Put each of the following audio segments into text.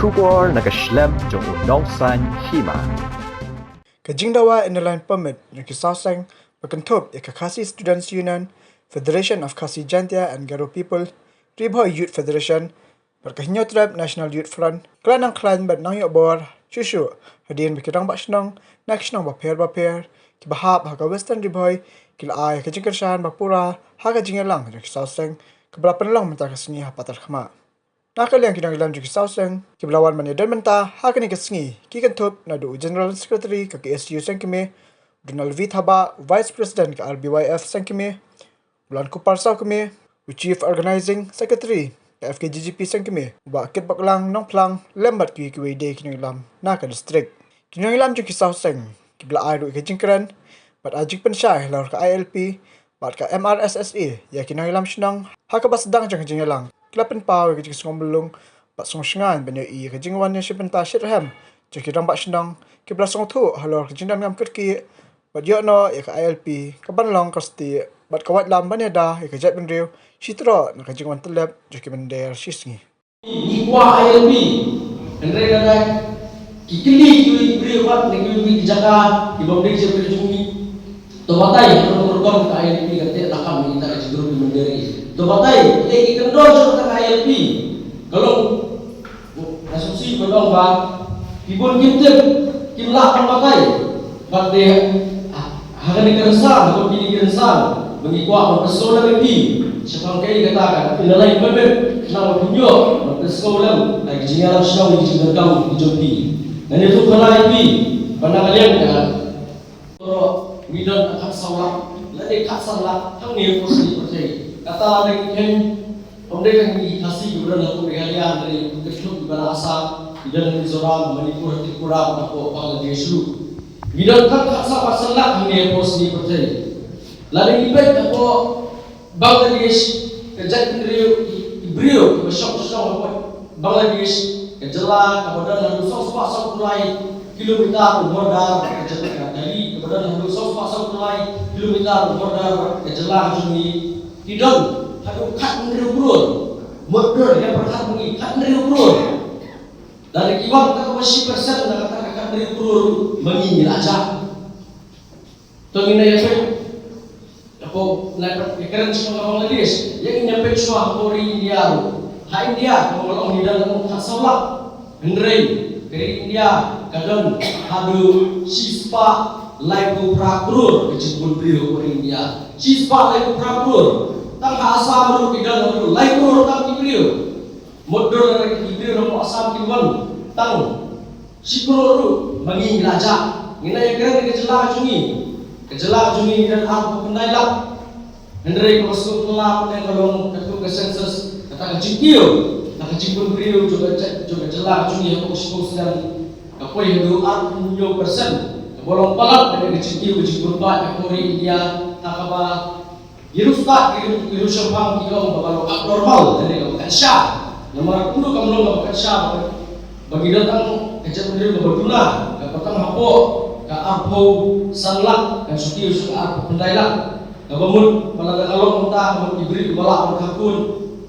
Shubor nakaslem jong unongsan hima. Kajingdawa in the line permit yung kisasang pagkantop Kakasi Students Union, Federation of Khasi Jantia and Garo People, Ribho Youth Federation, Berkahinyo Tribe National Youth Front, Klanang Klan Bad Nang Yobor, Shushu, Hadin Bikirang Bashnong, Nakshnong Baper, Kibahap Haka Western Ribhoy, Kila Ay Kajingkershan Bapura, Haka Jingalang yung kisasang, Kabalapan lang mentakasini hapatar kama. Nakaliang kinangilan yung kisawsang, kiblawan man yadan menta, haka ni kasngi, kikantop na do General Secretary ka KSU Sangkime, Donald V. Thaba, Vice President ka RBYF Sangkime, Bulan Kupar Sangkime, Chief Organizing Secretary ka FKGGP Sangkime, bakit baklang nong plang, lembat kikiwede kinangilam na ka district. Kinangilan yung kisawsang, kiblaan do ikajingkaran, bat ajik pan siya, lawar ka ILP, bat ka MRSSE, ya kinangilam sinang, haka basdang dyan kajingalang. Kilapan pa wag kajing songbolong pat songsngan banyo I kajing wan ya sipenta shirham jekirang ba sindang kibla song thu halor kajing dam ngam kirki bat yo no ya ka ILP kaban long kasti bat kawat lam ban ya da ya kajat ben riu sitro na kajing wan telep jekimen der sisngi Iwa ILP andre kada kikili yui riu bat nengi jaka ibabdek je berjungi to batai program ka ILP kate rakam kita kajing guru menderi to batai ikendol sa ILP kalau asumsi belum ba ibon kimtip kimlah pemakai pada hagan kerasa atau pilih kerasa mengikuti persoalan ini siapa kali katakan inalai berbeda kenapa tunjuk persoalan lagi jengalan sedang dijengkam dijumpi dan itu kalau ini pada kalian kan kalau midon akan salah lagi kasalah kami posisi percaya kata lagi kan Mereka yang dikasih kepada laku kalian dari kesluk kepada asal bidang Mizoram, Manipur, Tripura, atau Bangladesh dulu. Bidang kan asal masalah ini pos ni percaya. Lalu ibet atau Bangladesh kerja Ibrio bersama apa Bangladesh kejelah kepada lalu sosok mulai kilometer border kejelah dari kepada lalu sosok mulai kilometer border kejelah juni tidak Hadu kat nerurun, modal yang berkat mengi kat nerurun. Dari kiwang tak masih persen nak kata kat nerurun mengi aja. Tunggu ni apa? Aku nak pikiran semua Bangladesh. Yang nyampe cuma Korea India. Hai India, kalau orang di dalam kasalah, Hendrei dari India, kadang hadu sispa laibu prakur kecil beliau Korea India. Sispa laibu prakur. Tang asam ru kidal ru laipur tang kibrio modor dari kibrio ru asam kiwan tang sikro ru mangi raja ngina yang keren kejelah jungi dan aku pendailak hendrei kosuk telah pen kalong ketu ke sensus kata kecikio nak kecikun brio juga jelah jungi aku sikos dan kapoi hendu at nyo persen bolong palat dari kecikio kecikun ba ekori India takaba Girustak girusyapang kilo bakal abnormal dari kabupaten Syah. Nomor kudu kamu kabupaten Syah bagi datang kecil berdiri ke Berduna, ke Petang Hapo, ke Arpo Sanlak, ke Sukiu ke Arpo Pendailak, ke Bamut Malaga Kalong Mentah, ke diberi ke Balak Kakun,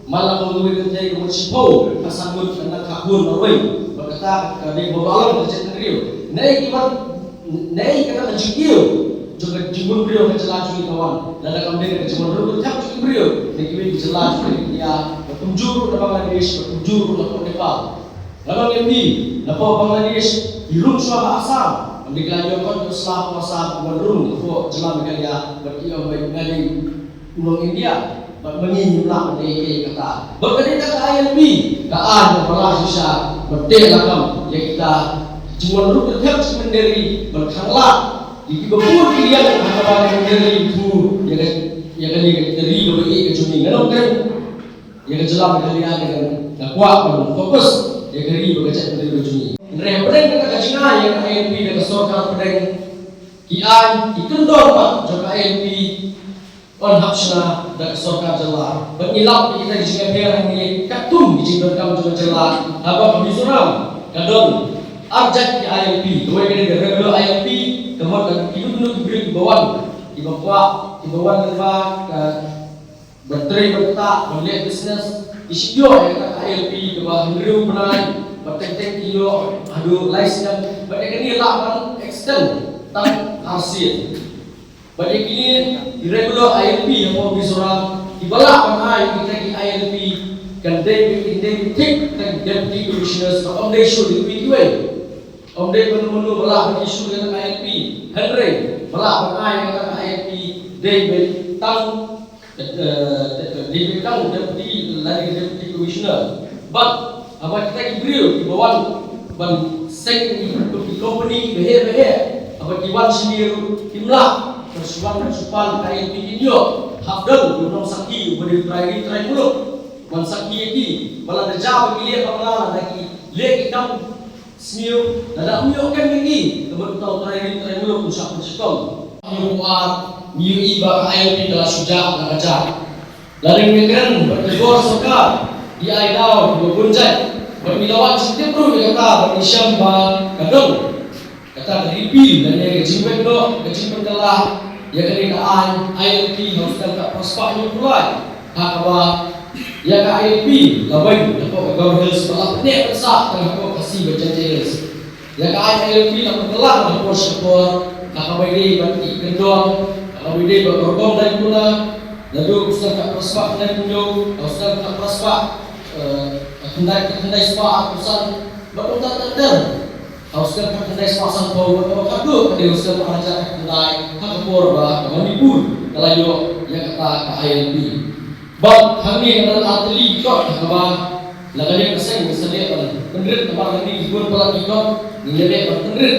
malah menguwi kentai ke Sipo, ke Sangut anak Kakun Norway, berkata ke di Babalong kecil berdiri. Naik kata kecil juga jumlah beliau kejelas juga kawan dan akan mereka cuma dulu tak juga beliau negeri kejelas juga dia berkunjung ke Bangladesh berkunjung ke Nepal lalu ini Nepal Bangladesh hirum suara asam mereka jauhkan Islam masa menurun untuk jelas mereka dia berkiau dari ulang India menginjimlah mereka kata berkali kata ILP keadaan belah susah bertelakam yang kita cuma dulu tetap sendiri berkanglah di bawah dia apa yang itu yang dari lebih kecuni nganong kan yang jelas kalian dengan kuat fokus yang dari bekerja dari kecuni referensi kata Cina yang ILP dan kesorkan pedang kian ikendor pak juga ILP on hapsna dan kesorkan jelas pengilap kita di sini yang ini katum di sini kamu juga jelas apa Mizoram kadon arjat di ILP dua kali regular ILP kemudian itu diberi imbauan imbauan ke berteri bertak melihat bisnis isyo yang ILP ke bawah Hendriu Benai berteng-teng kilo adu lais yang banyak ini lapan extend tang hasil. Banyak ini irregular ILP yang mau bisorang ibalak panai kita di ILP kan they take the deputy commissioners of they should be way. They menu balak isu dengan ILP Henry balak panai dengan ILP they tang diberikan deputy lagi deputy commissioner, but apa kita diberi di bawah ban second company behar apa kiwan sendiri timlah persuan kain video habdal belum sakit beri try mulut ban sakit lagi malah jauh pilih apa lagi lagi kamu senior ada kan lagi kemudian tahu try mulut usah bersekol Miu iba ILP telah sujak dan ajar. Lalu mereka bertegur serta di Aidau berbunjai bermilawat setiap pun kata berisyam ba kadang kata ripi dan yang kecimpen telah ya keadaan ILP harus tak prospeknya pulai hakaba ya ke ILP labai dapat gaul sebelah penek besar dan aku kasih berjanji ya ke ILP dapat telah dapat syukur hakaba ini bagi kendor Awide berkorban dari pula, lalu ustaz tak prospak dari punyo, ustaz tak prospak, kendai spa urusan berkontak tender, ustaz kendai spa sampau berkadu, ada ustaz ajar kendai hakapor bah manipur, kalau yo yang kata ILP. Bab kami adalah atli kot hakaba, laganya keseng misalnya pendrit tempat ini dibuat pula ikut, menjadi pendrit,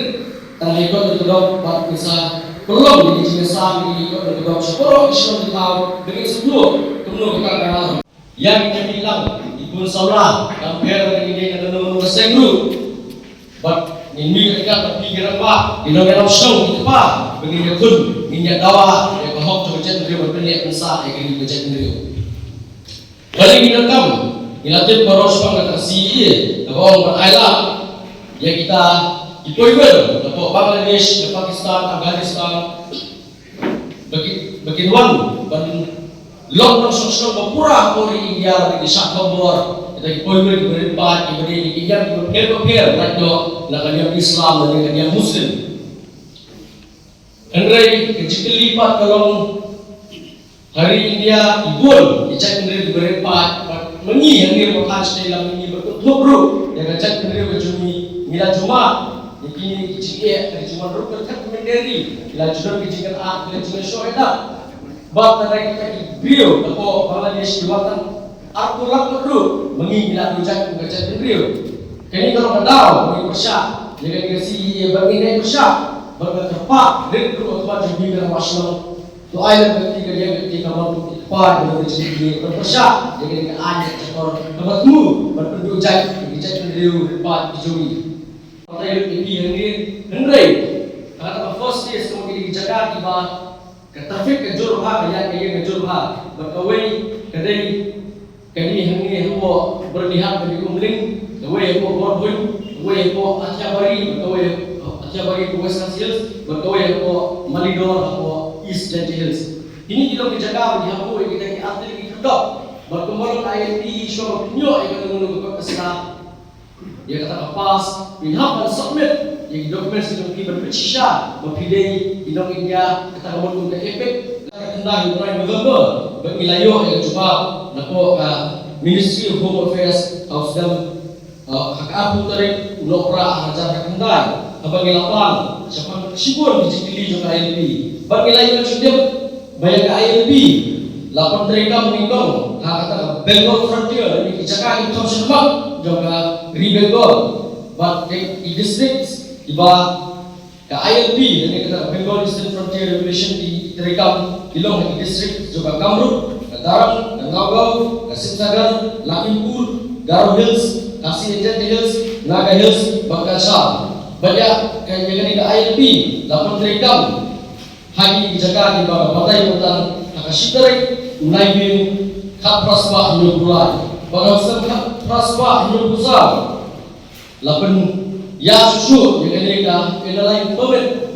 tanah ikut itu dok, bab misal belum di Jimesa ini ikut berdoa sepuluh Islam di tahun dengan sebelum kita kenal yang kita bilang ikut salah kampir dengan dia kata nomor sengru but ini ketika berpikiran pak di dalam show itu pak begini kun minyak dawa yang bahok coba dia berpilih pensa yang ini berjaya dia balik kita kamu ilatif baros bang kata si orang berailah yang kita Ipoiber, dapat Bangladesh, dapat Pakistan, Afghanistan, bagi luang, bagi long sosial berpura kori India di Sakobor, kita Ipoiber diberi empat, diberi India diberi rakyat, nakanya Islam dan nakanya Muslim. Henry kecil lipat kalau hari India ibul, ijak Henry diberi empat, mengi Henry makan dalam ini berkumpul, yang kecil Henry berjumi, mila Jumat. Ini kecil dari cuma rukun kan menderi, bila sudah kecilkan bila cuma syurga, bab tadi kita brio, atau Bangladesh diwatan aku lakukan dulu, mengingat ujian kerja brio. Kini kalau tahu mengi persyak, jangan kasih bagi naik persyak, berketepak, dan dulu atau jadi dalam masalah. Tu ayat ketika mampu tepat dalam rezeki berpersyak, jangan ada cakor bertemu berpendujan, kerja brio depan dijui. Kata ini Henry kata first is kemudian dijaga tiba ketrafik kejurha yang kejurha berkawai kedai Henry huwa berlihat bagi kumling kawai huwa borbun kawai huwa atyabari ke Western Hills berkawai huwa Malidor huwa East Gentle Hills ini kita dijaga bagi hapu kita di atlet di kedok berkembang ILP show penyo yang menunggu kesana dia kata pas minhap dan submit yang dokumen sedang berpecisah berpilih indong India kata kamu ke efek kena bulan November bermilayo yang cuba nako Ministry of Home Affairs harus dalam hak apu tarik ulokra ajar kendai abang lapan siapa sibur dijikili juga ILP bermilayo sudah banyak ILP lapan mereka meninggal kata Bengal Frontier ini Jakarta itu sempat juga Bengal but di districts iba ke ILP dan kata Bengal Eastern Frontier Regulation di terekam di long di district juga Kamruk, Darang, Ngagau, Sipsagar, Lakimpur, Garo Hills, Kasih Hills, Naga Hills, Bangkasar banyak kayak di ILP lapan terekam hari di Jakarta di bawah batai tentang Akashitarik Naibin Khat Praspa Nurulai Bangsa Khat Praspa Nurusal lapan ya susu yang lain permit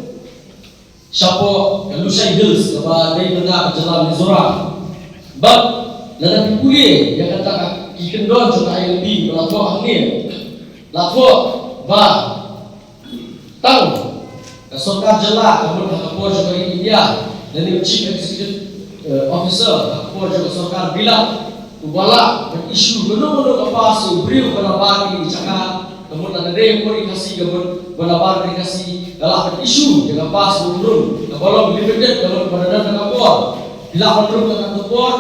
siapa Lusai Hills apa dari benar jalan Mizoram bab lada kuliah yang kata ikendon juga ILP melakukan ini Latvo ba tang Sarkar Jala kemudian Kapolri juga India dan Chief Executive Officer Kapolri juga Sarkar bilang ubala isu benar-benar apa sih beriu benar ini cakap kemudian ada yang komunikasi kemudian benar komunikasi dalam isu yang apa sih turun kalau limited kalau pada data kapor bila menurut kata kapor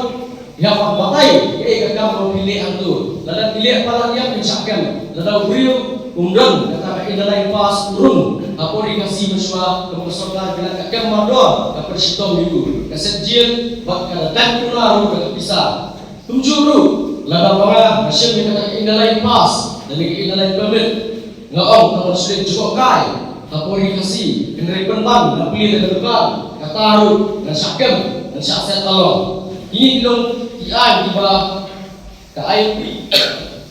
yang batai kakak mau pilih itu lalu pilih apa dia mencakap lalu beriu undang kata ini lain pas turun Kapolri kasih mesra kemudian Sarkar bilang kakak mador kepada sitom itu kesenjil buat dan kunaru kakak pisah Tumjuru, lada orang masih minta indalai pas dan indalai permit. Ngaong nomor sulit cukup kai. Kapolri kasih kendari penban, nak pilih dan dekat, kataru dan syakem dan syakset tolong. Ini belum tiada tiba ke IMP.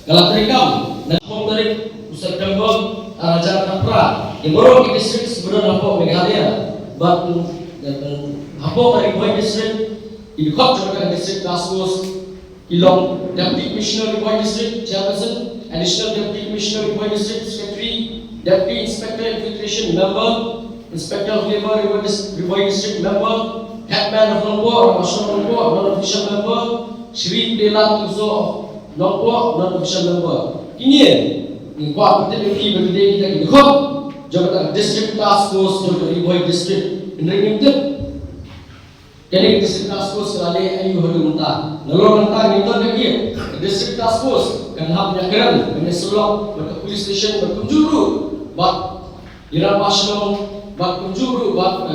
Kalau terekam dan dari pusat kembang Raja Kapra yang baru di distrik sebenarnya apa Meghalaya, batu dan apa dari Boy District, di kota juga distrik Taskforce. Ilong Deputy Commissioner Ribuai District Chairperson, Additional Deputy Commissioner Ribuai District Secretary, Deputy Inspector Infiltration Member, Inspector of Labour Ribuai District Member, Headman of Longpok, National Longpok, Non-Official Member, Shri Dela Tuzo of Longpok, Non-Official Member. Ini kuat betul ini bagi kita di kop, jabatan District Task Force jabatan Ribuai District. Ini jadi District Task Force kalau ada ayu hari mentah, lalu mentah ni tuan lagi. District Task Force kan hab nyakaran, kan selok, berkat police station berkunjuru, buat irapasno, buat kunjuru, buat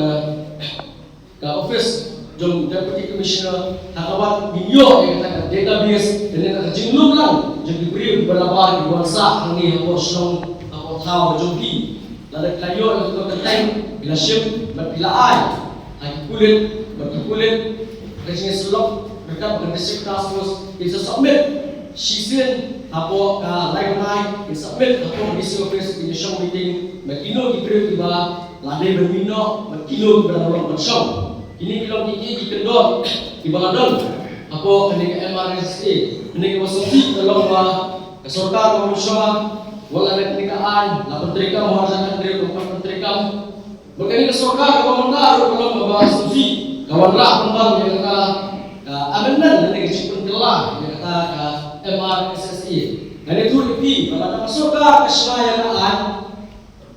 ke office jom Deputy Commissioner hakawan video yang kata database dan yang jinglum lang, jadi beri beberapa di WhatsApp ni apa selong apa tahu jogi, lalu kayo yang tu kentain bila ship berpilaan, lagi kulit berkulit kerja selok dekat dengan District Task Force itu submit season apa live night itu submit apa district office initial meeting makino diberi tiba lade bermino makino berdalam bersong ini bilang ini dikendor di Baladon apa kenika MRSA kenika wasofi dalam Sarkar Malaysia wala kenikaan la pentrika mengharuskan diri untuk pentrika berkenika Sarkar komentar dalam bahasa sufi kawan lah pembang yang kata amendment dari kecil telah yang kata MRSSI dan itu lebih kalau ada Sarkar keselayaan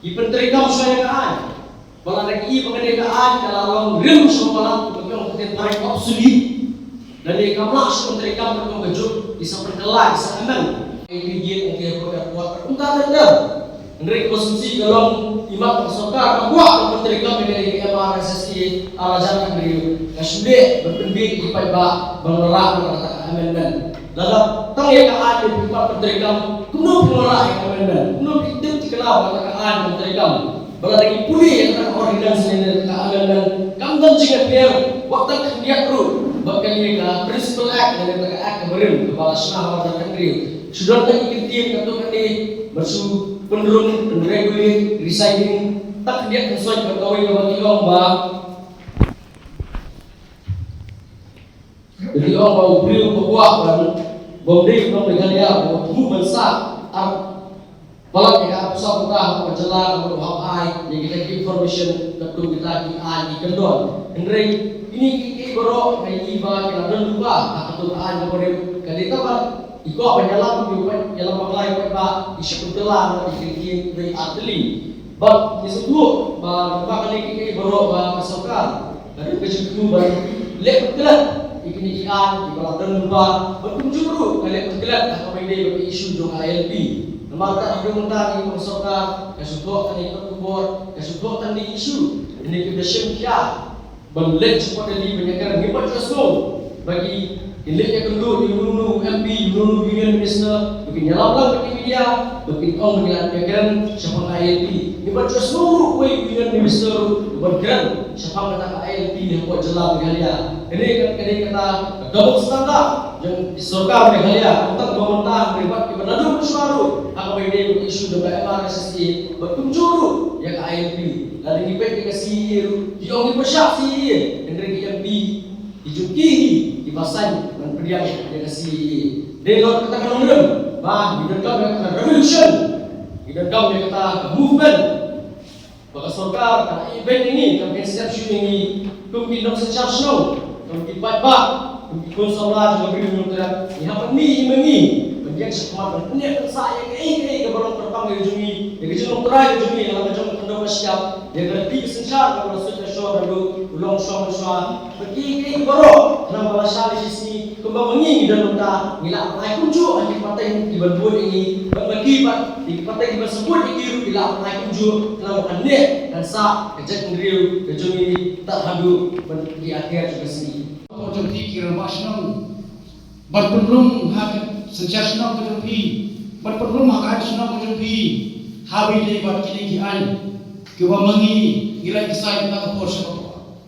di penterikam keselayaan kalau ada i pengedekaan kalau orang real semua orang kita tarik obsolete dan di kamar penterikam mereka baju bisa perkelah bisa aman ini dia yang dia buat untuk ada dari konsumsi kalau imam Sarkar buat penterikam dari MRSSI alasan dari kasude berpendek di paiba mengerak mengatakan amendment lalu tang yang ada di penterikam kuno mengerak amendment kuno itu dikenal mengatakan penterikam kalau lagi pulih yang kata ordinance ini amendment kamdan jika dia waktu dia perlu bahkan ini principal act dan kata act keberim kepala senah warga negeri sudah tak ikut kata ini bersu penurun regulate recycling tak dia sesuai berkawin dengan tiong bang jadi orang mau beri buah dan memberi dengan dia mau besar balak kita pusat kita berjalan untuk apa yang kita information tentu kita di kendor ini baru ini bah kita dan lupa atau an kemudian kita kan ikut penyalam dalam pakai pak isu pentelan di atli bab disebut bah kali kita baru bah Sarkar dari kejutu baru lek pentelan ini ian di belakang lupa berkunjung kali pentelan apa ini isu jong ILP Maka ada mentari Sarkar kasubok tani kubur kasubok tani isu ini kita syemkia berlet cepat dari banyakkan hebat rasmo bagi iliknya kenduk di Nunu MP Nunu Union Minister bagi nyalam bagi media bagi orang banyakkan siapa ILP hebat rasmo we Union Minister bergerak siapa kata ILP yang buat jelas Meghalaya ini kata double standard yang Sarkar Meghalaya untuk pemerintah beribat kepada suara apa ini isu dengan MRSSI berkunjuru yang ILP lalu dipet dikasih diong dipersiap sih dari ILP dijukihi dipasan dan pediang dikasih dia katakan orang bah di dekat revolution beragam yang kata movement baka sorkar ka event ini kami exception ini kami nok secara snow kami ba kami konsolat kami berumur ihap ni mengi menjadi sekolah ini saya ke barang pertama yang jumi yang jumlah terakhir jumi yang macam kandung siap yang berarti sencar kalau sudah show lalu ulang show pergi baru nama bahasa di sini kembang mengi dalam ta ngila ai kunju ai paten di berbuat ini bagi di paten di bersebut ini bila ai kunju nama ane dan sa kejat ngriu kejumi tak hadu di akhir juga sini Pojok kira masnong berperum hak senjasnong kejopi berperum hak adisnong kejopi habi dei bat kini ki ai kiwa mangi gila kisai ta kapor sekolah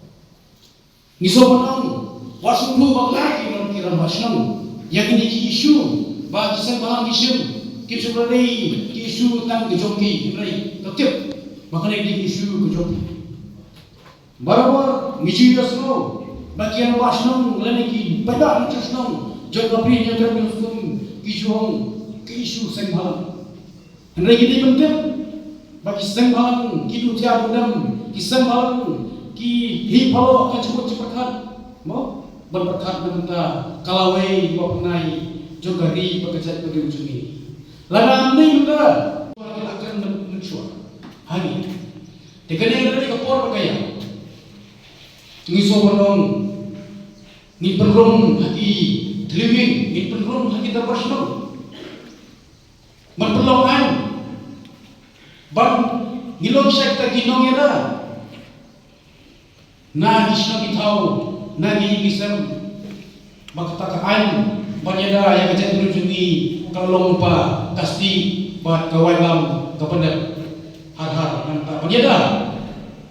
nisobanong wasulu bagai kira masnong yang ini ki isu ba kisai balang isu kisu beri isu tang kejopi beri tetep makanya di isu kejopi barabar ngiji yasno bagian wasnong leniki pada nicasnong geografi yang terbentuk isu isu sengbalan hendaknya kita penting bagi sengbalan kita tiada dendam ki sengbalan ki hipalo akan cepat mau berberkat dengan kalawai wapnai jogari bekerja bagi ujung ini lana ini juga akan mencuat hari dengan yang dari kapor bergaya ngiso bonong ni penrum haki living ni penrum haki terpasno merpelongan ban ngilong sekta ginong era na gisno kitau na gisam bakta kaan banyada yang kejat menunjungi kalong pa kasti bat kawailam kepada har nanti banyada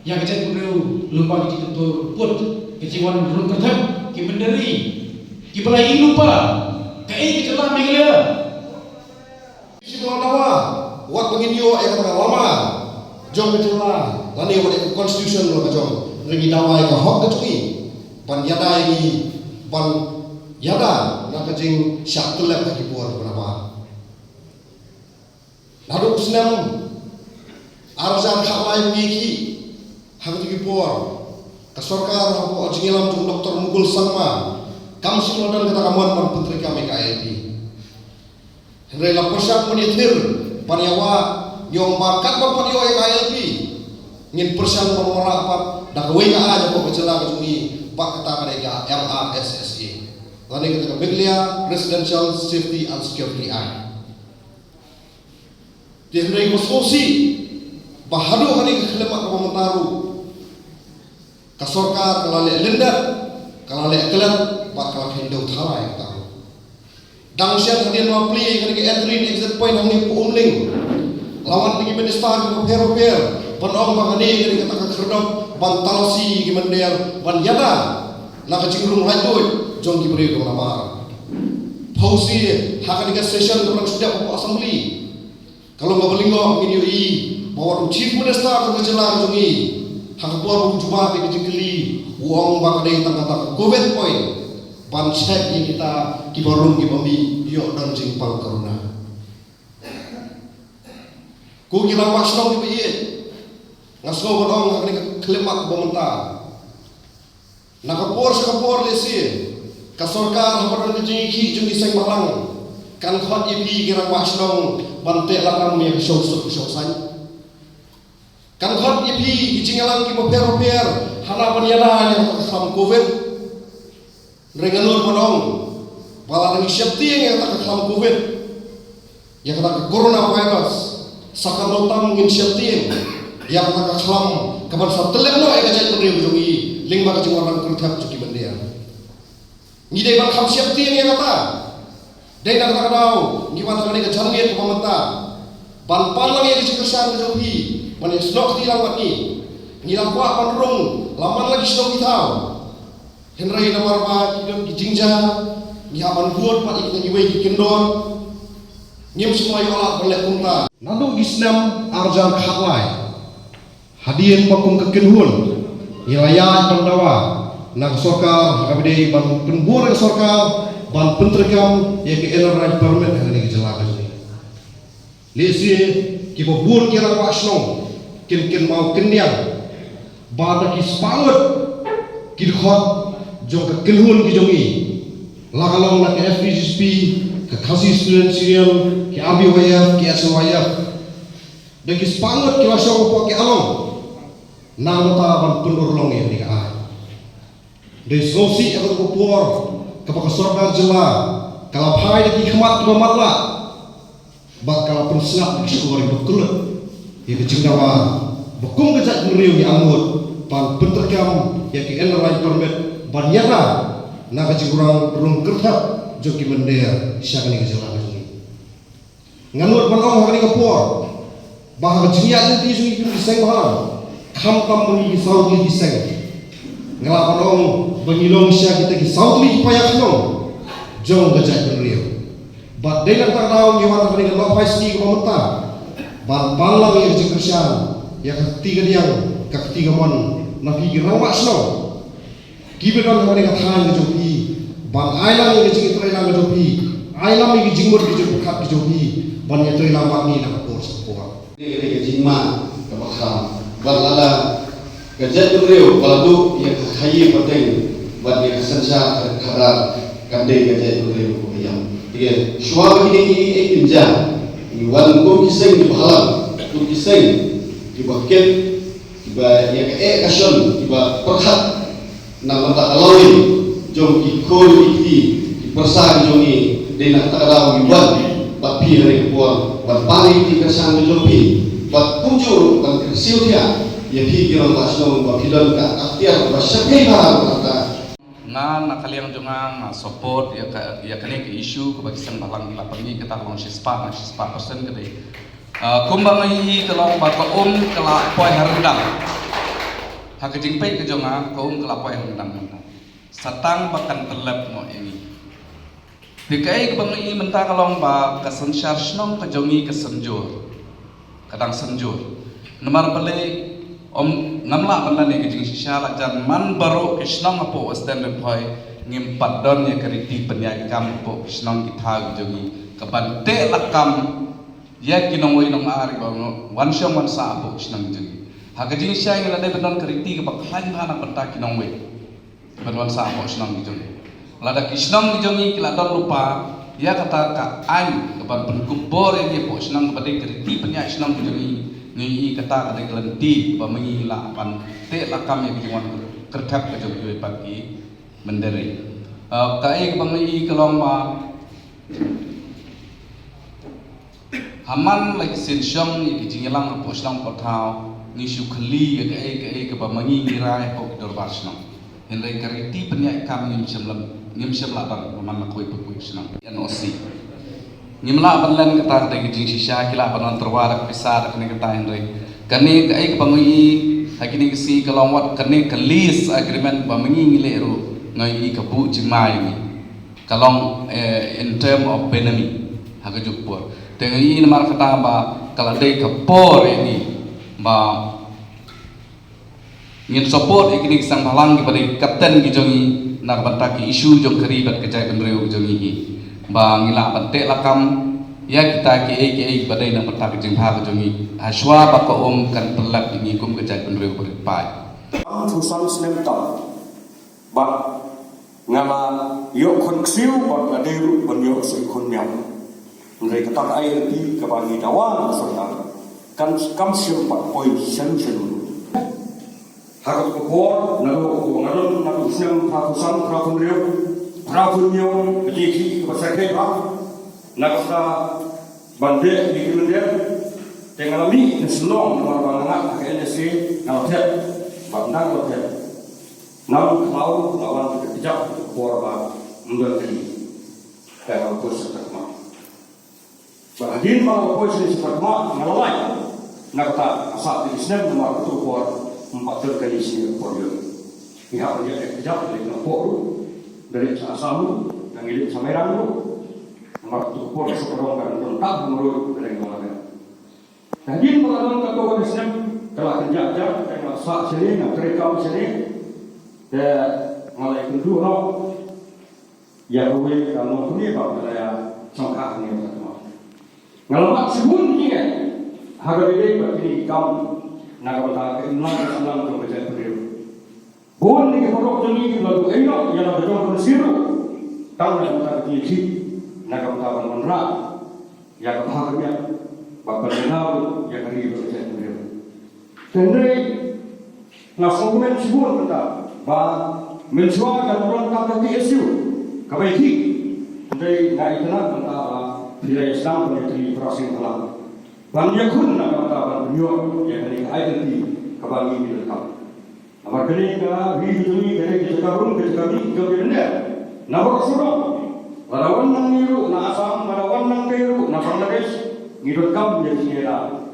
yang kecil perlu lupa kita tu put keciwan run kerja kibenderi kibelai lupa kai kecelah menglia situ lawa wat penginyo yang kata lama jom kecelah lani wat constitution lo kacau ringi dawa yang hok kecui pan yada ini pan yada nak kecing syak telap lagi buat berapa lalu senam arzan khalai miki hang tu por kasorkar hapo jingilam jung doktor mugul sangma kam sinodan kata kamuan pan putri kami KLP hendai la persak menithir paniawa nyong bakat bapak yo KLP ngin persan nomor apa dak we ka aja ko kecela kejungi pak kata mereka MASSE lani kata Biglia Presidential Safety and Security Act dia hendai kososi bahadu hari kelemak komentaru kasorkar kalale lendat kalale kelat bak kalak hindau thalai tahu dang sian hadian mapli kali entry exit point hamni ku umling lawan pergi minister ku per penong bangani kali kata kerdok bantalsi gimandiar ban yada la kacingrum lanjut jong diberi ke nama pausi hakan session orang setiap assembly kalau enggak belingo video i bawa chief minister ke jelar jongi hak buat jumpa di kejengkeli uang bakadai tangga COVID point ban check yang kita kibarung kibami yo dan jingpal karuna ku kira wasnong di iye ngaso bodong hak klemak bomenta nakapor lesi kasorkar habar kejengki jungi seng malang kan khot ipi kira wasnong bante lakam yang show san kan khot ipi icinggalang ki moper hana banyana yang kesam COVID renganur bodong bala nang syapti yang tak kesam COVID yang tak coronavirus sakar lotang ngin syapti yang tak kesam kapan sa telek no ay kajay penriw jungi lingba kajing orang kurthap juki bandia ngidai bang kham syapti yang kata dai nak tak daw ngiwan tak ni kajanliat pamenta ban palang yang dikesan jogi mani snok tilang mati ngilang kuat panrung laman lagi snok kitau henry namar ba kidom kijingja ngihaman buat pat ikna ngiwe kikendon ngim semua yola boleh kunta nadu isnam arjan khatlai hadian pakum kekenhul ilaya pandawa nak sokar kabide ban penbur sokar ban pentrekam ya ke elar permit yang ini kecelakaan ini Lesia kita buat kira wasnong, kin mau kenyang, bata kis pangut, kirhot jong ke kenhun kijongi, lakalong nak FPGSP, ke Khasi Students Union, ke ABWF, ke SYF, dan kis pangut kira syong po ke along, nama taban penurlong yang dikaai. Dari sosi atau kupur, kepada sorga jela, kalau hai di khmat mamatlah. Bakal pensap di sekolah berkulit, ia kecinggawa, bekum kejat meriu yang anggut, pan penterkam yang ke airline permit, ban nyara, nak kecingurang belum kertas, joki mender, siapa ni kejalan ini. Nganut panong hari kapur, bahwa kecingnya itu isu diseng bahal, kam mengi saud li diseng, ngelak panong bengilong siapa kita saud li payak nong, jong kejat meriu. Bat dengan tak tahu gimana dengan lo pasti ke pemerintah. Bat balang yang jekersian, yang ketiga dia, ketiga mon, nabi gerawak snow. Kiberan dengan tahan kejopi, bat ailang yang jengit ailang kejopi, ailang yang jengmur kejopat kejopi, bat yang ailang bat ni nak kor sepuluh. Ini kejima kebakar, bat lala kerja beriu, baladu yang kayi penting, bat yang sensa karar, kandai kerja beriu yang. Iya, suara ini injah, iwan kum kiseng di bahalam, kum kiseng di baket, tiba yang kasion, tiba perhat, nama tak kalauin, jom ikut ikti, di persa jongi, dengan tak ada iwan, tapi hari kepuan, buat paling di kesan jompi, buat kunjur, buat kersiu dia, ya pikir orang masuk, buat pilon kat aktiar, buat sepi barang kata. Nak kalian jangan support ya kini ke isu kebagian balang ila pergi kita kalau sispa persen kedai. Kumbangi kalau baka kalau poi harendang. Hak jingpai ke jangan kalau poi harendang. Satang bahkan telap mo ini. Dikai kumbangi mentah kalau baka sensar snong ke jongi ke senjur. Kadang senjur. Nomor balik ngamla benda ni kejing sisya jan man baru kisnong apo wasdan lepoi ngimpat don ya keriti penyakam apo kisnong kita jogi kabante lakam ya kinong woi nong ari bang wan syong wan sa apo kisnong jogi ha kejing sisya ngila de benon keriti kabakhan hana benda kinong woi ban wan sa apo kisnong jogi lada kisnong jogi kila don lupa ya kata ka an kaban penkubor ya apo kisnong kabade keriti penyak kisnong jogi ngi kata ada kelenti pemengi lapan te lakam yang dijual kertap ke jogi pagi menderi kai pemengi kelomba haman like sin syong ni jingilang apo syong potau ni syukli ya kai ke pemengi ngirai apo dorbasno henry kariti penyak kam ngim semlam man makoi pekui syong NOC Nimla banlan kata kata gijing sisya kila banan terwarak pisar kini kata Henry kani kai kebangi hakini kesi kelawat kani kelis agreement bamangi ngileru ngai kabu jimai ni kalong in term of benami hakajuk por tengi namar kata ba kalau dei kapor ini ba ngin support ikini sang balang kepada kapten gijongi nak bantaki isu jong keribat kejai benreu gijongi hi bang ila bante lakam ya kita ke badai nang bertak jeng ha jongi aswa ba ko kan pelak ini kum kejai benreu berpai tu sam snem ta ba ngala yo kon ksiu ba ade ru ban yo se kon nyam ngai kata ai pi ka ba ni dawan sa kan kam siu pa poi sen sen ha ko ko na ko ngalon na tu snem pa tu sam pra kon reu Rapunyo jadi pasal apa? Nak bande di kemudian dengan kami selong nama anak ke NSC naltet bandang naltet nam mau lawan kejap korban membeli kalau kursus terma. Bahagian kalau kursus terma ngalai nak tak asal di sini nama tu kor 4 kali sini korban. Pihak dia kejap dengan kor dari asamu yang hidup samerang waktu pun seorang kan tentang menurut dari mana. Jadi pengalaman ketua Islam telah terjajah dengan sak sini, nak terekam sini, dan mulai kedua ya boleh kalau punya apa saya sangka ni sama. Ngalamat sebun ni kan. Harga dia bagi kaum nak kata keimlan kesalam tu kerja beliau. Bun ni produk ni lagu enak yang ada dalam siru. Tahu nak kata dia nak kata menrak. Yang bahagia bakal menau yang hari kerja beliau. Tendai na sungguh sebun kata ba mencuba dan orang kata di isu kabaiki. Tendai nak ikhlas kata bila Islam menjadi proses halal. Bang yakun nak kata bang dunia yang ini identiti kebangi dilekap. Amar kini ka hidup ini kini kita karun kita kami kebenar. Nabok surau. Lawan nang niru na asam, lawan nang kairu na Bangladesh. Ngidut kam jadi sila.